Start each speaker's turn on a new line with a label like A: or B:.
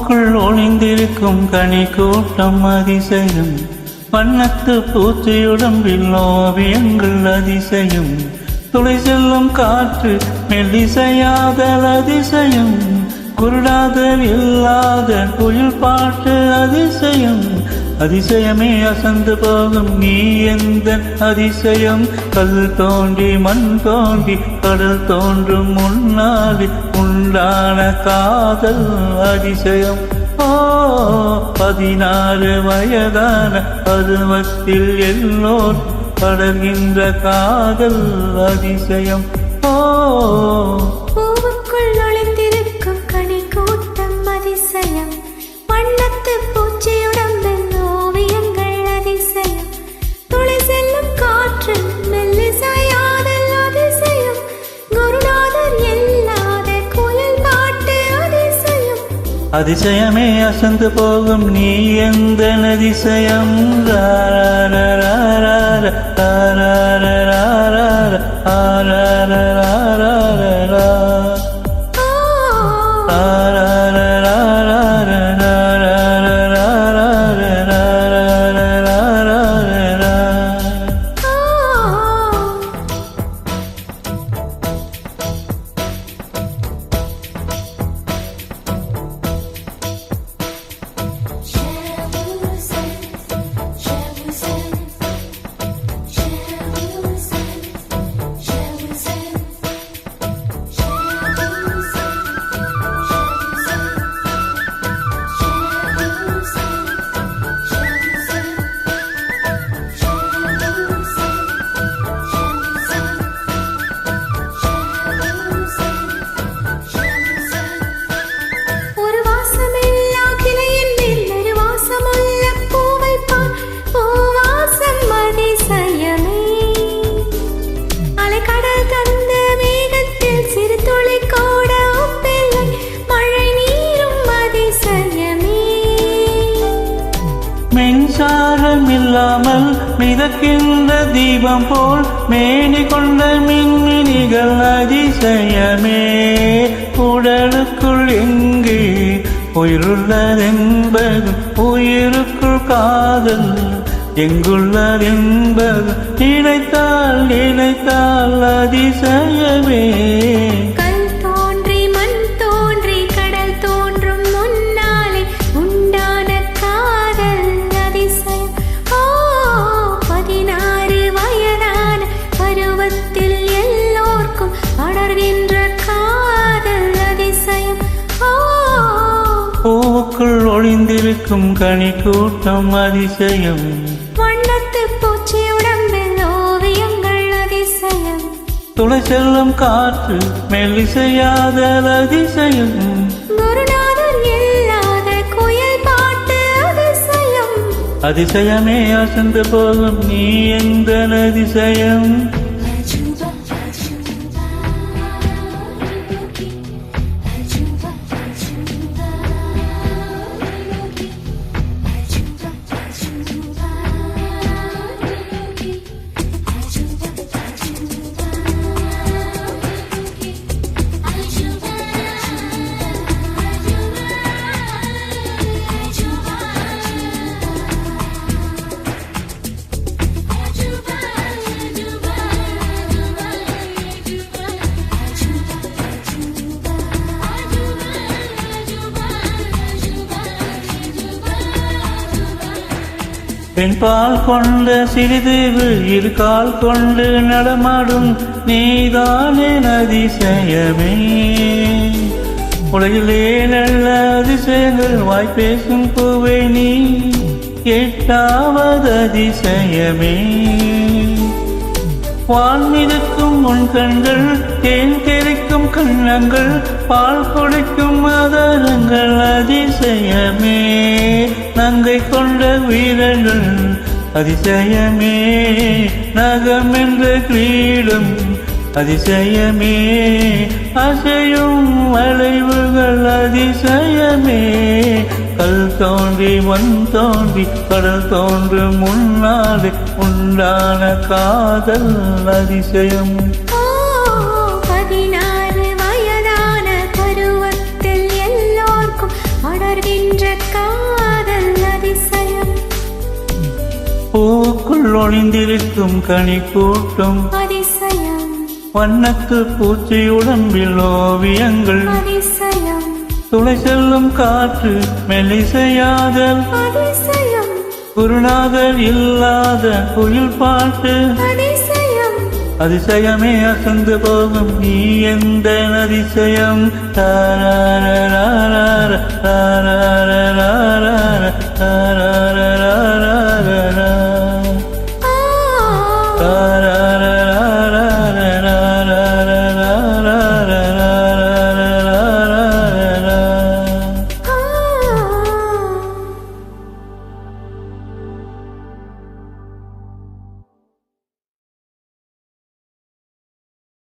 A: பூவுக்குள் ஒளிந்திருக்கும் கனி கூட்டம் அதிசயம், வண்ணத்து பூச்சியுடம்பில் ஓவியங்கள் அதிசயம், துளை செல்லும் காற்று மெல்லிசையாதல் அதிசயம், குருடாதல் இல்லாத குயில் பாட்டு அதிசயம், அதிசயமே அசந்து போகும் நீ எந்த அதிசயம், கல் தோன்றி மண் தோன்றி கடல் தோன்றும் முன்னாடி உண்டான காதல் அதிசயம். 16 வயதான பருவத்தில் எல்லோர் படர்கின்ற காதல் அதிசயம்.
B: பூவுக்குள் ஒளிந்திருக்கும் கனி கூட்டம் அதிசயம், வண்ணத்து பூச்சியுடம்பில் ஓவியங்கள் அதிசயம், துளை செல்லும் காற்று மெல்லிசையாதல் அதிசயம், குருநாதர் இல்லாத குயில் பாட்டு அதிசயம்,
A: அதிசயமே அசந்து போகும் நீ எந்த அதிசயம். மின்சாரம் இல்லாமல் மிதக்கின்ற தீபம் போல் மேனி கொண்ட மின்மினிகள் அதிசயமே, உடலுக்குள் எங்கே உயிருள்ளதென்பது, உயிருக்குள் காதல் எங்குள்ளதென்பது, நினைத்தால் நினைத்தால் அதிசயமே. பூவுக்குள் ஒளிந்திருக்கும் கனி கூட்டம் அதிசயம்,
B: வண்ணத்து பூச்சியுடம்பில் ஓவியங்கள் அதிசயம்,
A: துளை செல்லும் காற்று மெல்லிசையாதல் அதிசயம்,
B: குருநாதர் இல்லாத குயில் பாட்டு அதிசயம்,
A: அதிசயமே அசந்து போகும் நீ எந்த அதிசயம். பெண்பால் கொண்ட சிறிதீவு இருகால் கொண்டு நடமாடும் நீதானே அதிசயமே, உலகிலே நல்ல அதிசயங்கள் வாய்ப்பேசும் பூவே நீ 8வது அதிசயமே. வான்மிதக்கும் உன் கண்கள், தேன் தெரிக்கும் கண்ணங்கள், பால் குடிக்கும் மதரங்கள் அதிசயமே, நங்கை கொண்ட வீரர்கள் அதிசயமே, நகம் என்ற கிரீடம் அதிசயமே, அசையும் வளைவுகள் அதிசயமே, கல் தோன்றி மண் தோன்றி கடல் தோன்றும் முன்னாலே உண்டான காதல் அதிசயம்.
B: 16 வயதான பருவத்தில் எல்லோர்க்கும் அடர்கின்ற
A: ஒளிந்திருக்கும் கனி கூட்டம்
B: அதிசயம்
A: வண்ணத்து பூச்சி உடம்பில் ஓவியங்கள்
B: அதிசயம்
A: துளை செல்லும் காற்று மெல்லிசையாதல்
B: அதிசயம்
A: குருநாதர் இல்லாத குயில் பாட்டு
B: அதிசயம்
A: அதிசயமே அசந்து போகும் நீ எந்த அதிசயம் தாரார தாரார தாரார தாரார